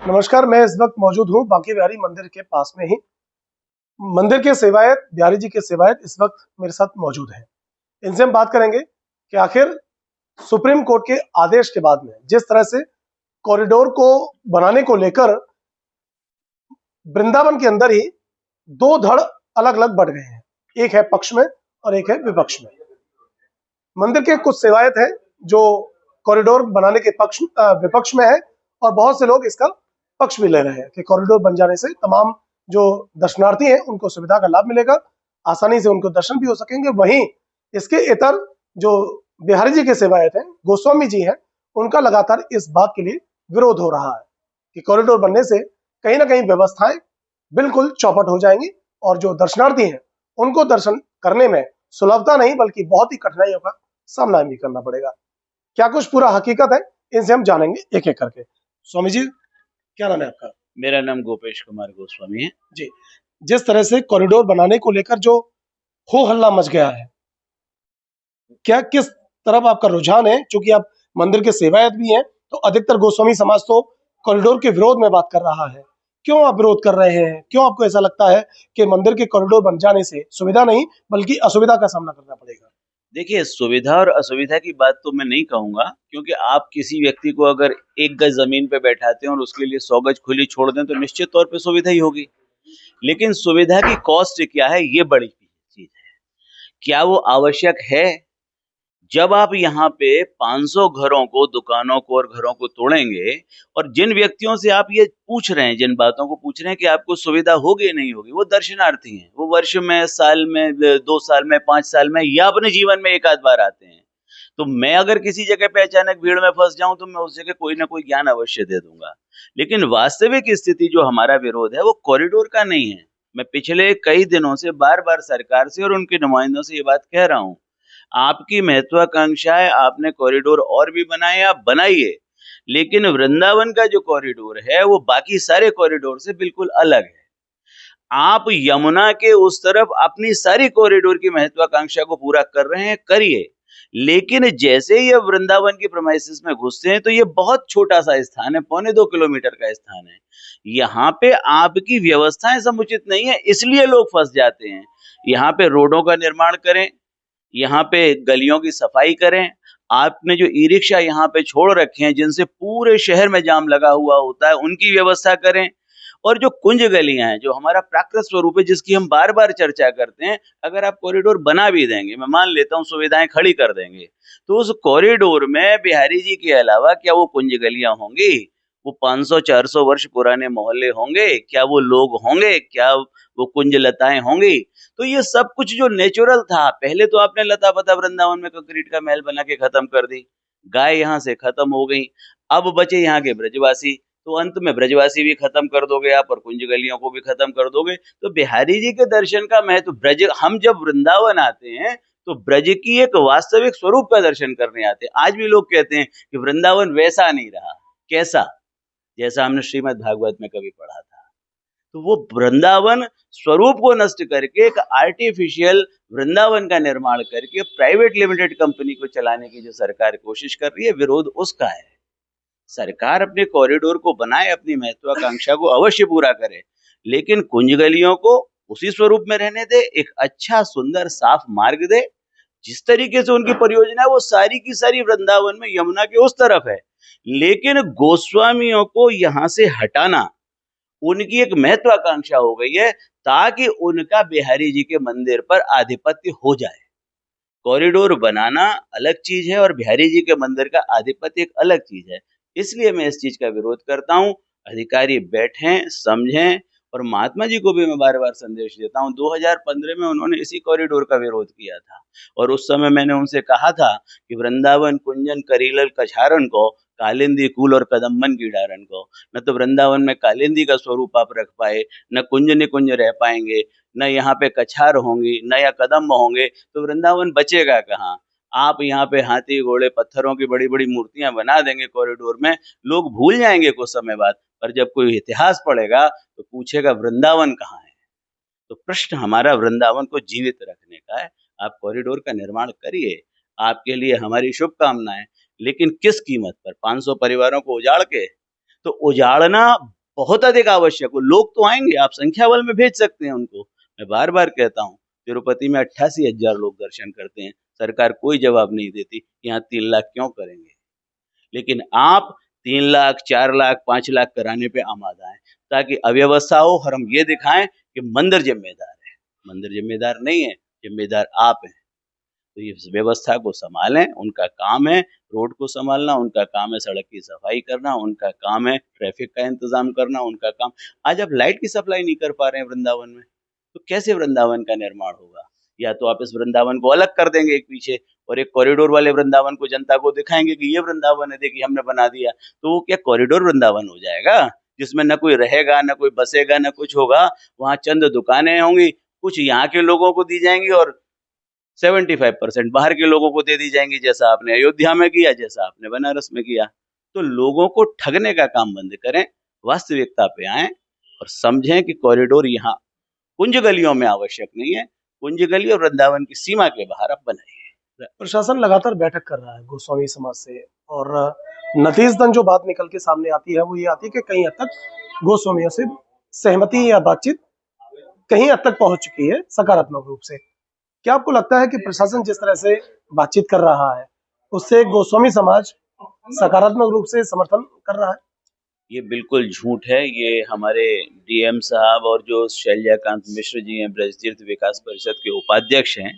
नमस्कार, मैं इस वक्त मौजूद हूँ बांके बिहारी मंदिर के पास में ही। मंदिर के सेवायत, बिहारी जी के सेवायत इस वक्त मेरे साथ मौजूद हैं। इनसे हम बात करेंगे कि आखिर सुप्रीम कोर्ट के आदेश के बाद में जिस तरह से कॉरिडोर को बनाने को लेकर वृंदावन के अंदर ही दो धड़ अलग अलग बढ़ गए हैं, एक है पक्ष में और एक है विपक्ष में। मंदिर के कुछ सेवायत हैं जो कॉरिडोर बनाने के विपक्ष में है, और बहुत से लोग इसका पक्ष भी ले रहे हैं कि कॉरिडोर बन जाने से तमाम जो दर्शनार्थी हैं उनको सुविधा का लाभ मिलेगा, आसानी से उनको दर्शन भी हो सकेंगे। वहीं इसके इतर जो बिहारी जी के सेवायत हैं, गोस्वामी जी हैं, उनका लगातार इस बात के लिए विरोध हो रहा है कि कॉरिडोर बनने से कहीं ना कहीं व्यवस्थाएं बिल्कुल चौपट हो जाएंगी और जो दर्शनार्थी हैं उनको दर्शन करने में सुलभता नहीं बल्कि बहुत ही कठिनाइयों का सामना भी करना पड़ेगा। क्या कुछ पूरा हकीकत है, इनसे हम जानेंगे एक एक करके। स्वामी जी, क्या नाम है आपका? मेरा नाम गोपेश कुमार गोस्वामी है जी। जिस तरह से कॉरिडोर बनाने को लेकर जो हो हल्ला मच गया है, क्या किस तरफ आपका रुझान है? क्योंकि आप मंदिर के सेवायत भी हैं, तो अधिकतर गोस्वामी समाज तो कॉरिडोर के विरोध में बात कर रहा है। क्यों आप विरोध कर रहे हैं? क्यों आपको ऐसा लगता है कि मंदिर के कॉरिडोर बन जाने से सुविधा नहीं बल्कि असुविधा का सामना करना पड़ेगा? देखिए, सुविधा और असुविधा की बात तो मैं नहीं कहूंगा, क्योंकि आप किसी व्यक्ति को अगर 1 गज जमीन पे बैठाते हैं और उसके लिए 100 गज खुली छोड़ दें तो निश्चित तौर पे सुविधा ही होगी। लेकिन सुविधा की कॉस्ट क्या है, ये बड़ी चीज है। क्या वो आवश्यक है? जब आप यहाँ पे 500 घरों को, दुकानों को और घरों को तोड़ेंगे, और जिन व्यक्तियों से आप ये पूछ रहे हैं, जिन बातों को पूछ रहे हैं कि आपको सुविधा होगी नहीं होगी, वो दर्शनार्थी हैं। वो वर्ष में, साल में, 2 साल में, 5 साल में या अपने जीवन में एक आध बार आते हैं। तो मैं अगर किसी जगह पे अचानक भीड़ में फंस जाऊं तो मैं उस जगह कोई ना कोई ज्ञान अवश्य दे दूंगा। लेकिन वास्तविक स्थिति जो हमारा विरोध है वो कॉरिडोर का नहीं है। मैं पिछले कई दिनों से बार बार सरकार से और उनके नुमाइंदों से ये बात कह रहा हूँ, आपकी महत्वाकांक्षा है, आपने कॉरिडोर और भी बनाए, आप बनाइए, लेकिन वृंदावन का जो कॉरिडोर है वो बाकी सारे कॉरिडोर से बिल्कुल अलग है। आप यमुना के उस तरफ अपनी सारी कॉरिडोर की महत्वाकांक्षा को पूरा कर रहे हैं, करिए, लेकिन जैसे ही अब वृंदावन की प्रेमाइसिस में घुसते हैं तो ये बहुत छोटा सा स्थान है, 1.25 किलोमीटर का स्थान है। यहाँ पे आपकी व्यवस्थाएं समुचित नहीं है, इसलिए लोग फंस जाते हैं। यहाँ पे रोडों का निर्माण करें, यहाँ पे गलियों की सफाई करें। आपने जो ई रिक्शा यहाँ पे छोड़ रखे हैं जिनसे पूरे शहर में जाम लगा हुआ होता है, उनकी व्यवस्था करें। और जो कुंज गलियां हैं, जो हमारा प्राकृत स्वरूप है, जिसकी हम बार बार चर्चा करते हैं, अगर आप कॉरिडोर बना भी देंगे, मैं मान लेता हूँ सुविधाएं खड़ी कर देंगे, तो उस कॉरिडोर में बिहारी जी के अलावा क्या वो कुंज गलियां होंगी? वो 500-400 वर्ष पुराने मोहल्ले होंगे? क्या वो लोग होंगे? क्या वो कुंज लताएं होंगी? तो ये सब कुछ जो नेचुरल था, पहले तो आपने लता पता वृंदावन में कंक्रीट का महल बना के खत्म कर दी, गाय यहाँ से खत्म हो गई, अब बचे यहाँ के ब्रजवासी, तो अंत में ब्रजवासी भी खत्म कर दोगे आप और कुंज गलियों को भी खत्म कर दोगे। तो बिहारी जी के दर्शन का महत्व, ब्रज, हम जब वृंदावन आते हैं तो ब्रज की एक वास्तविक स्वरूप का दर्शन करने आते हैं। आज भी लोग कहते हैं कि वृंदावन वैसा नहीं रहा। कैसा? जैसा हमने श्रीमद् भागवत में कभी पढ़ा था। तो वो वृंदावन स्वरूप को नष्ट करके एक आर्टिफिशियल वृंदावन का निर्माण करके प्राइवेट लिमिटेड कंपनी को चलाने की जो सरकार कोशिश कर रही है, विरोध उसका है। सरकार अपने कॉरिडोर को बनाए, अपनी महत्वाकांक्षा को अवश्य पूरा करे, लेकिन कुंज गलियों को उसी स्वरूप में रहने दे, एक अच्छा सुंदर साफ मार्ग दे। जिस तरीके से उनकी परियोजना है वो सारी की सारी वृंदावन में यमुना के उस तरफ है, लेकिन गोस्वामियों को यहाँ से हटाना उनकी एक महत्वाकांक्षा हो गई है, ताकि उनका बिहारी जी के मंदिर पर आधिपत्य हो जाए। कॉरिडोर बनाना अलग चीज है और बिहारी जी के मंदिर का आधिपत्य एक अलग चीज है। इसलिए मैं इस चीज का विरोध करता हूँ। अधिकारी बैठें, समझें, और महात्मा जी को भी मैं बार बार संदेश देता हूँ। 2015 में उन्होंने इसी कॉरिडोर का विरोध किया था, और उस समय मैंने उनसे कहा था कि वृंदावन कुंजन करीलल कछारन को, कालिंदी कूल और कदम्बन की डारन को, न तो वृंदावन में कालिंदी का स्वरूप आप रख पाए, न कुंज निकुंज रह पाएंगे, न यहाँ पे कछार होंगी, न या कदम्ब होंगे, तो वृंदावन बचेगा कहाँ? आप यहाँ पे हाथी घोड़े पत्थरों की बड़ी बड़ी मूर्तियां बना देंगे कॉरिडोर में, लोग भूल जाएंगे कुछ समय बाद, पर जब कोई इतिहास पढ़ेगा तो पूछेगा वृंदावन कहाँ है। तो प्रश्न हमारा वृंदावन को जीवित रखने का है। आप कॉरिडोर का निर्माण करिए, आपके लिए हमारी शुभकामनाएं, लेकिन किस कीमत पर? 500 परिवारों को उजाड़ के? तो उजाड़ना बहुत अधिक आवश्यक हो, लोग तो आएंगे, आप संख्या बल में भेज सकते हैं उनको। मैं बार बार कहता हूँ, तिरुपति में 88,000 लोग दर्शन करते हैं, सरकार कोई जवाब नहीं देती, यहाँ 3 लाख क्यों करेंगे? लेकिन आप 3 लाख, 4 लाख, 5 लाख कराने पे आमादा हैं, ताकि अव्यवस्था हो और हम ये दिखाएं कि मंदिर जिम्मेदार है। मंदिर जिम्मेदार नहीं है, जिम्मेदार आप हैं। तो ये व्यवस्था को संभालें, उनका काम है रोड को संभालना, उनका काम है सड़क की सफाई करना, उनका काम है ट्रैफिक का इंतजाम करना, उनका काम। आज आप लाइट की सप्लाई नहीं कर पा रहे हैं वृंदावन में, तो कैसे वृंदावन का निर्माण होगा? या तो आप इस वृंदावन को अलग कर देंगे एक पीछे, और एक कॉरिडोर वाले वृंदावन को जनता को दिखाएंगे कि ये वृंदावन है, देखिए हमने बना दिया। तो वो क्या कॉरिडोर वृंदावन हो जाएगा, जिसमें न कोई रहेगा, न कोई बसेगा, न कुछ होगा? वहां चंद दुकानें होंगी, कुछ यहाँ के लोगों को दी जाएंगी और 75% बाहर के लोगों को दे दी जाएंगी, जैसा आपने अयोध्या में किया, जैसा आपने बनारस में किया। तो लोगों को ठगने का काम बंद करें, वास्तविकता पे आएं और समझें कि कॉरिडोर यहाँ कुंज गलियों में आवश्यक नहीं है, कुंज गली और वृंदावन की सीमा के बाहर आप बनाइए। प्रशासन लगातार बैठक कर रहा है गोस्वामी समाज से, और नतीजतन जो बात निकल के सामने आती है वो ये आती है कि कहीं हद तक गोस्वामियों से सहमति या बातचीत कहीं हद तक पहुंच चुकी है सकारात्मक रूप से। क्या आपको लगता है कि प्रशासन जिस तरह से बातचीत कर रहा है उससे गोस्वामी समाज सकारात्मक रूप से समर्थन कर रहा है? ये बिल्कुल झूठ है। ये हमारे डीएम साहब और जो शैलजाकांत मिश्र जी हैं, ब्रज तीर्थ विकास परिषद के उपाध्यक्ष हैं,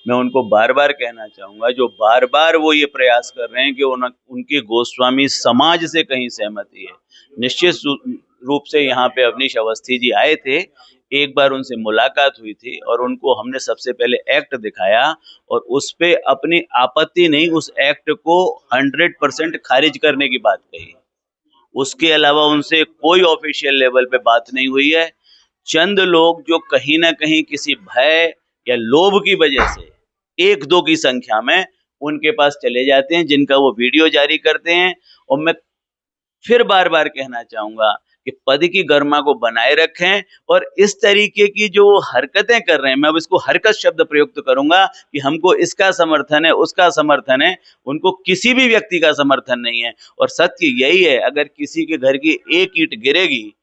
मैं उनको बार बार कहना चाहूंगा, जो बार बार वो ये प्रयास कर रहे हैं कि उनकी गोस्वामी समाज से कहीं सहमति है। निश्चित रूप से यहाँ पे अवनीश अवस्थी जी आए थे, एक बार उनसे मुलाकात हुई थी और उनको हमने सबसे पहले एक्ट दिखाया और उस पे अपनी आपत्ति नहीं, उस एक्ट को 100% खारिज करने की बात कही। उसके अलावा उनसे कोई ऑफिशियल लेवल पे बात नहीं हुई है। चंद लोग जो कहीं ना कहीं किसी भय या लोभ की वजह से 1-2 की संख्या में उनके पास चले जाते हैं, जिनका वो वीडियो जारी करते हैं। और मैं फिर बार बार कहना चाहूंगा कि पद की गरिमा को बनाए रखें, और इस तरीके की जो हरकतें कर रहे हैं, मैं अब इसको हरकत शब्द प्रयुक्त करूंगा कि हमको इसका समर्थन है, उसका समर्थन है, उनको किसी भी व्यक्ति का समर्थन नहीं है। और सत्य यही है, अगर किसी के घर की एक ईंट गिरेगी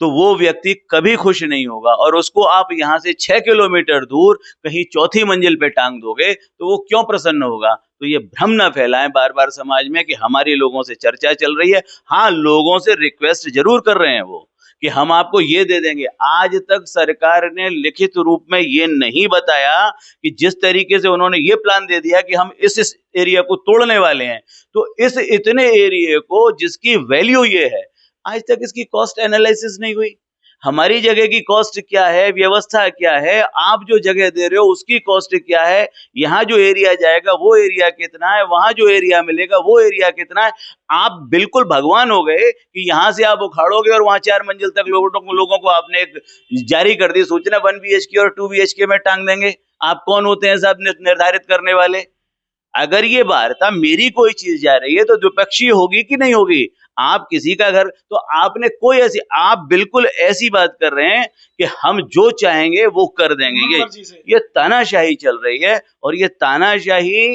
तो वो व्यक्ति कभी खुश नहीं होगा, और उसको आप यहाँ से 6 किलोमीटर दूर कहीं चौथी मंजिल पे टांग दोगे तो वो क्यों प्रसन्न होगा? तो ये भ्रम ना फैलाएं बार बार समाज में कि हमारे लोगों से चर्चा चल रही है। हाँ, लोगों से रिक्वेस्ट जरूर कर रहे हैं वो कि हम आपको ये दे देंगे। आज तक सरकार ने लिखित रूप में ये नहीं बताया कि जिस तरीके से उन्होंने ये प्लान दे दिया कि हम इस एरिया को तोड़ने वाले हैं, तो इस इतने एरिया को जिसकी वैल्यू ये है, आज तक इसकी कॉस्ट एनालिसिस नहीं हुई। हमारी जगह की कॉस्ट क्या है, व्यवस्था क्या है, आप जो जगह दे रहे हो उसकी कॉस्ट क्या है, यहाँ जो एरिया जाएगा वो एरिया कितना है, वहां जो एरिया मिलेगा वो एरिया कितना है। आप बिल्कुल भगवान हो गए कि यहाँ से आप उखाड़ोगे और वहां 4 मंजिल तक लोगों को आपने एक जारी कर दी सूचना 1 BHK और 2 BHK में टांग देंगे। आप कौन होते हैं साहब निर्धारित करने वाले? अगर ये वार्ता मेरी कोई चीज जा रही है तो द्विपक्षीय होगी कि नहीं होगी? आप किसी का घर, तो आपने कोई ऐसी, आप बिल्कुल ऐसी बात कर रहे हैं कि हम जो चाहेंगे वो कर देंगे। ये तानाशाही चल रही है, और ये तानाशाही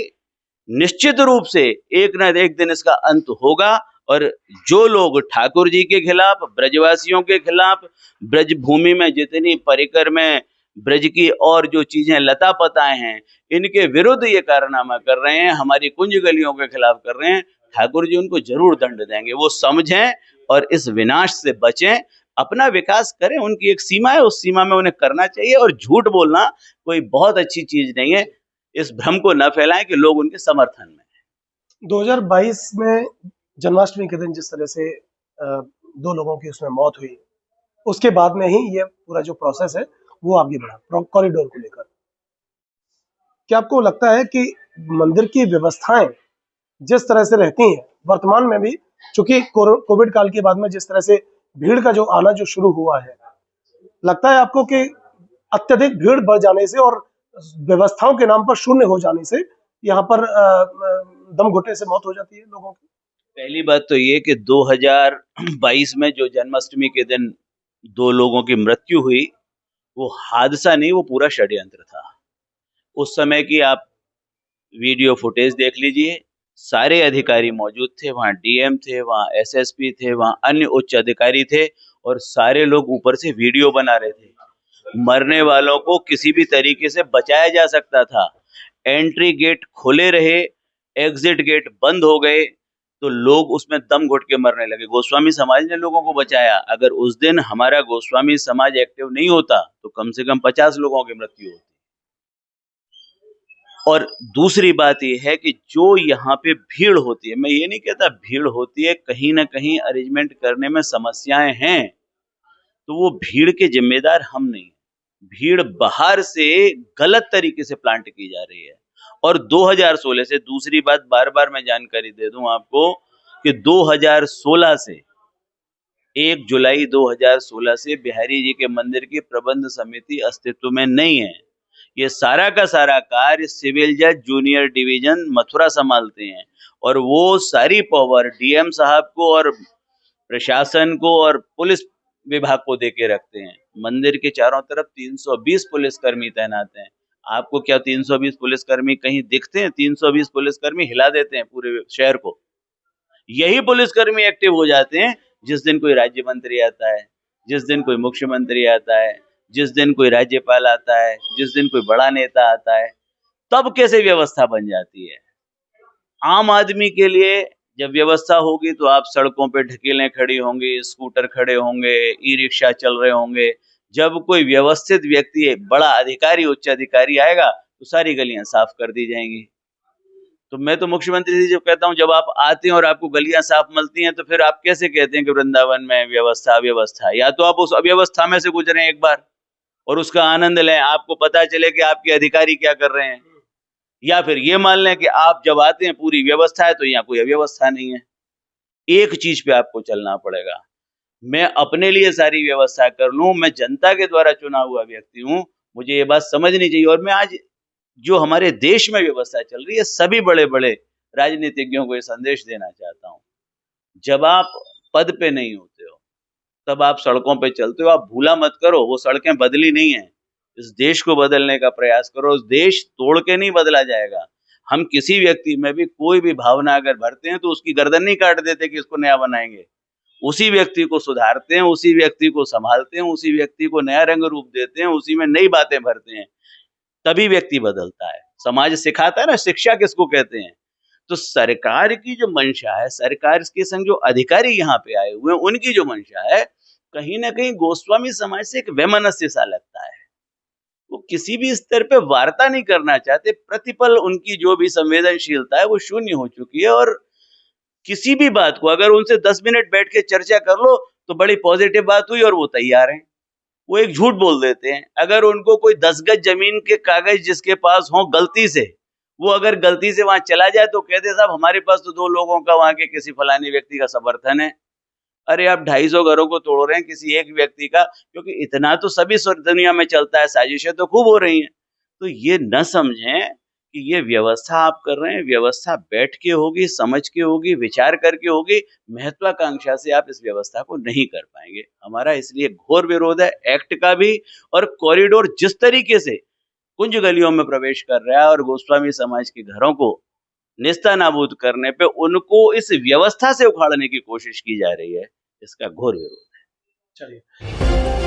निश्चित रूप से एक न एक दिन इसका अंत होगा। और जो लोग ठाकुर जी के खिलाफ, ब्रजवासियों के खिलाफ, ब्रज भूमि में जितनी परिकर में ब्रज की और जो चीजें लता पताए हैं, इनके विरुद्ध ये कारनामा कर रहे हैं, हमारी कुंज गलियों के खिलाफ कर रहे हैं, ठाकुर जी उनको जरूर दंड देंगे। वो समझें और इस विनाश से बचें, अपना विकास करें। उनकी एक सीमा है, उस सीमा में उन्हें करना चाहिए। और झूठ बोलना कोई बहुत अच्छी चीज नहीं है। इस भ्रम को न फैलाएं कि लोग उनके समर्थन में। 2022 में जन्माष्टमी के दिन जिस तरह से 2 लोगों की उसमें मौत हुई, उसके बाद में ही ये पूरा जो प्रोसेस है वो आगे बढ़ा कॉरिडोर को लेकर। क्या आपको लगता है कि मंदिर की व्यवस्थाएं जिस तरह से रहती हैं वर्तमान में भी, चूंकि कोविड काल के बाद में जिस तरह से भीड़ का जो आना जो शुरू हुआ है, लगता है आपको कि अत्यधिक भीड़ बढ़ जाने से और व्यवस्थाओं के नाम पर शून्य हो जाने से यहाँ पर दम घुटने से मौत हो जाती है लोगों की? पहली बात तो ये कि 2022 में जो जन्माष्टमी के दिन 2 लोगों की मृत्यु हुई, वो हादसा नहीं, वो पूरा षड्यंत्र था। उस समय की आप वीडियो फुटेज देख लीजिए, सारे अधिकारी मौजूद थे, वहाँ डीएम थे, वहाँ एसएसपी थे, वहाँ अन्य उच्च अधिकारी थे और सारे लोग ऊपर से वीडियो बना रहे थे। मरने वालों को किसी भी तरीके से बचाया जा सकता था। एंट्री गेट खुले रहे, एग्जिट गेट बंद हो गए, तो लोग उसमें दम घुट के मरने लगे। गोस्वामी समाज ने लोगों को बचाया। अगर उस दिन हमारा गोस्वामी समाज एक्टिव नहीं होता तो कम से कम 50 लोगों की मृत्यु होती। और दूसरी बात यह है कि जो यहाँ पे भीड़ होती है, मैं ये नहीं कहता भीड़ होती है, कहीं ना कहीं अरेंजमेंट करने में समस्याएं हैं, तो वो भीड़ के जिम्मेदार हम नहीं। भीड़ बाहर से गलत तरीके से प्लांट की जा रही है। और 2016 से, दूसरी बात बार बार मैं जानकारी दे दूं आपको कि 2016 से 1 जुलाई 2016 से बिहारी जी के मंदिर की प्रबंध समिति अस्तित्व में नहीं है। ये सारा का सारा कार्य सिविल जज जूनियर डिवीजन मथुरा संभालते हैं और वो सारी पावर डीएम साहब को और प्रशासन को और पुलिस विभाग को देके रखते हैं। मंदिर के चारों तरफ 320 पुलिसकर्मी तैनात हैं। आपको क्या 320 पुलिसकर्मी कहीं दिखते हैं? 320 पुलिसकर्मी हिला देते हैं पूरे शहर को। यही पुलिसकर्मी एक्टिव हो जाते हैं जिस दिन कोई राज्य मंत्री आता है, जिस दिन कोई मुख्यमंत्री आता है, जिस दिन कोई राज्यपाल आता है, जिस दिन कोई बड़ा नेता आता है, तब कैसे व्यवस्था बन जाती है। आम आदमी के लिए जब व्यवस्था होगी तो आप सड़कों पे ढकेलें खड़ी होंगी, स्कूटर खड़े होंगे, ई रिक्शा चल रहे होंगे। जब कोई व्यवस्थित व्यक्ति, बड़ा अधिकारी, उच्च अधिकारी आएगा तो सारी गलियां साफ कर दी जाएंगी। तो मैं तो मुख्यमंत्री जी जब कहता हूं, जब आप आते हैं और आपको गलियां साफ मिलती हैं तो फिर आप कैसे कहते हैं कि वृंदावन में व्यवस्था अव्यवस्था? या तो आप उस अव्यवस्था में से गुजरें एक बार और उसका आनंद लें, आपको पता चले कि आपके अधिकारी क्या कर रहे हैं, या फिर ये मान लें कि आप जब आते हैं पूरी व्यवस्था है तो यहाँ कोई अव्यवस्था नहीं है। एक चीज पे आपको चलना पड़ेगा। मैं अपने लिए सारी व्यवस्था कर लूं, मैं जनता के द्वारा चुना हुआ व्यक्ति हूं, मुझे ये बात समझनी चाहिए। और मैं आज जो हमारे देश में व्यवस्था चल रही है, सभी बड़े बड़े राजनीतिज्ञों को ये संदेश देना चाहता हूं। जब आप पद पे नहीं होते हो तब आप सड़कों पे चलते हो, आप भूला मत करो वो सड़कें बदली नहीं है। इस देश को बदलने का प्रयास करो। इस देश तोड़ के नहीं बदला जाएगा। हम किसी व्यक्ति में भी कोई भी भावना अगर भरते हैं तो उसकी गर्दन नहीं काट देते कि इसको नया बनाएंगे। उसी व्यक्ति को सुधारते हैं, उसी व्यक्ति को संभालते हैं, उसी व्यक्ति को नया रंग रूप देते हैं, उसी में नई बातें भरते हैं, तभी व्यक्ति बदलता है। समाज सिखाता है ना, शिक्षा किसको कहते हैं। तो सरकार की जो मंशा है, सरकार के संग जो अधिकारी यहाँ पे आए हुए हैं, उनकी जो मंशा है, कहीं ना कहीं गोस्वामी समाज से एक वैमनस्य सा लगता है। वो किसी भी स्तर पे वार्ता नहीं करना चाहते। प्रतिपल उनकी जो भी संवेदनशीलता है वो शून्य हो चुकी है। और किसी भी बात को अगर उनसे 10 मिनट बैठ के चर्चा कर लो तो बड़ी पॉजिटिव बात हुई और वो तैयार हैं। वो एक झूठ बोल देते हैं। अगर उनको कोई 10 गज जमीन के कागज जिसके पास हो गलती से, वो अगर गलती से वहां चला जाए तो कहते साहब हमारे पास तो 2 लोगों का वहां के किसी फलानी व्यक्ति का समर्थन है। अरे आप 250 घरों को तोड़ रहे हैं किसी एक व्यक्ति का, क्योंकि इतना तो सभी दुनिया में चलता है, साजिशें तो खूब हो रही हैं। तो ये न समझें कि ये व्यवस्था आप कर रहे हैं। व्यवस्था बैठ के होगी, समझ के होगी, विचार करके होगी। महत्वाकांक्षा से आप इस व्यवस्था को नहीं कर पाएंगे। हमारा इसलिए घोर विरोध है एक्ट का भी। और कॉरिडोर जिस तरीके से कुंज गलियों में प्रवेश कर रहा है और गोस्वामी समाज के घरों को नेस्तनाबूद करने पे उनको इस व्यवस्था से उखाड़ने की कोशिश की जा रही है, इसका घोर विरोध है। चलिए।